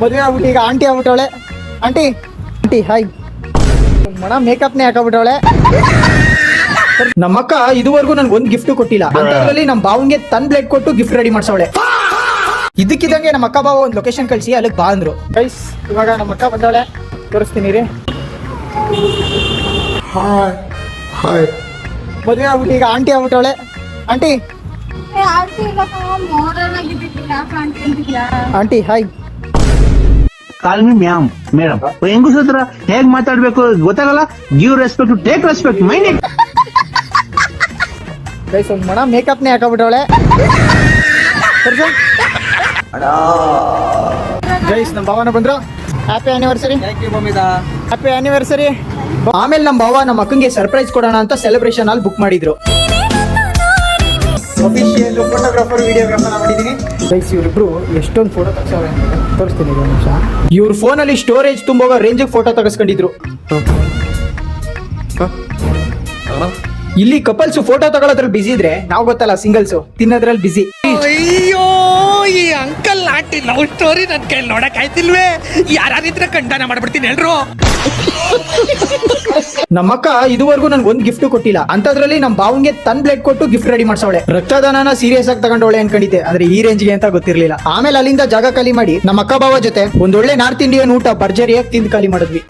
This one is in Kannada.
ಮದುವೆ ಆಗ್ಬಿಟ್ಟು ಈಗ ಆಂಟಿ ಆಗ್ಬಿಟ್ಟವಳೆ. Aunty aunty hi. ಮಣ ಮೇಕಪ್ನೇ ಹಾಕಬಿಟ್ಟವಳೆ. ನಮ್ಮಕ್ಕ ಇದುವರೆಗೂ ನನ್ಗೆ ಒಂದು ಗಿಫ್ಟ್ ಕೊಟ್ಟಿಲ್ಲ. ಅಂತದ್ರಲ್ಲಿ ನಮ್ಮ ಬಾವಂಗೆ ತನ್ ಬ್ಲೇಡ್ ಕೊಟ್ಟು ಗಿಫ್ಟ್ ರೆಡಿ ಮಾಡ್ಸವಳೆ. ಇದಕ್ಕಿದಂಗೆ ನಮ್ಮ ಅಕ್ಕ ಬಾವ ಒಂದು ಲೊಕೇಶನ್ ಕಳಿಸಿ ಅಲ್ಲಿಗೆ ಬಾ ಅಂದ್ರು. ಗೈಸ್ ಇವಾಗ ನಮ್ಮ ಅಕ್ಕ ಬಂದವಳೆ, ತೋರಿಸ್ತೀನಿ ರೀ. ಮದುವೆ ಆಗ್ಬಿಟ್ಟು ಈಗ ಆಂಟಿ ಆಗ್ಬಿಟ್ಟವಳೆ. Aunty aunty hi. Call me ma'am madam. ಹೆಂಗಸ ಹತ್ರ ಹೇಗ್ ಮಾತಾಡ್ಬೇಕು ಗೊತ್ತಾಗಲ್ಲ. Give respect, take respect, mind it. Guys ಒಂದು ಮಣ ಮೇಕಪ್ನೇ ಹಾಕಬಿಟ್ಟವಳೆ. ಗೈಸ್ ನಮ್ಮ ಭಾವನ ಬಂದ್ರು. Happy anniversary. Happy anniversary. ಆಮೇಲೆ ನಮ್ಮ ಭಾವ ನಮ್ಮ ಅಕ್ಕಂಗೆ ಸರ್ಪ್ರೈಸ್ ಕೊಡೋಣ ಅಂತ ಸೆಲೆಬ್ರೇಷನ್ ಅಲ್ಲಿ ಬುಕ್ ಮಾಡಿದ್ರು. ಅಫಿಷಿಯಲ್ ಫೋಟೋಗ್ರಾಫರ್ ವಿಡಿಯೋಗ್ರಾಫರ್ ಮಾಡಿದೀನಿ. ಗೈಸ್ ಇವರಿಬ್ರು ಎಷ್ಟೊಂದು ಫೋಟೋ ತಗ್ಸವ್ರೆ ತೋರಿಸ್ತೀನಿ ಒಂದು ನಿಮಿಷ. ಇವ್ರ ಫೋನಲ್ಲಿ ಸ್ಟೋರೇಜ್ ತುಂಬೋಗೋ ರೇಂಜಿಗೆ ಫೋಟೋ ತೆಗೆಸ್ಕೊಂಡಿದ್ರು. ಇಲ್ಲಿ ಕಪಲ್ಸ್ ಫೋಟೋ ತಗೊಳ್ಳೋದ್ರಲ್ಲಿ ಬಿಸಿ ಇದ್ರೆ ನಾವು ಗೊತ್ತಲ್ಲ ಸಿಂಗಲ್ಸ್ ತಿನ್ನೋದ್ರಲ್ಲಿ ಬಿಸಿ. ಅಯ್ಯೋ ಈ ಅಂಕಲ್ ಆಂಟಿ ಲವ್ ಸ್ಟೋರಿ ನನ್ ಕೈ ನೋಡಕ್ ಆಯ್ತಿಲ್ವೇ. ಯಾರಿದ್ರೆ ಖಂಡನ ಮಾಡ್ಬಿಡ್ತೀನಿ ಎಲ್ರು. ನಮ್ಮಕ್ಕ ಇದುವರೆಗೂ ನನ್ಗೆ ಒಂದು ಗಿಫ್ಟ್ ಕೊಟ್ಟಿಲ್ಲ. ಅಂತದ್ರಲ್ಲಿ ನಮ್ಮ ಬಾವಂಗೆ ತನ್ ಬ್ಲೇಡ್ ಕೊಟ್ಟು ಗಿಫ್ಟ್ ರೆಡಿ ಮಾಡ್ಸವಳೆ. ರಕ್ತದಾನನ ಸೀರಿಯಸ್ ಆಗಿ ತಗೊಂಡವಳೆ ಅನ್ಕೊಂಡಿದ್ದೆ, ಆದ್ರೆ ಈ ರೇಂಜ್ಗೆ ಅಂತ ಗೊತ್ತಿರ್ಲಿಲ್ಲ. ಆಮೇಲೆ ಅಲ್ಲಿಂದ ಜಾಗ ಖಾಲಿ ಮಾಡಿ ನಮ್ಮ ಅಕ್ಕ ಬಾವ ಜೊತೆ ಒಂದೊಳ್ಳೆ ನಾರ್ತ್ ಇಂಡಿಯನ್ ಊಟ ಭರ್ಜರಿಯಾಗಿ ತಿಂದು ಖಾಲಿ ಮಾಡಿದ್ವಿ.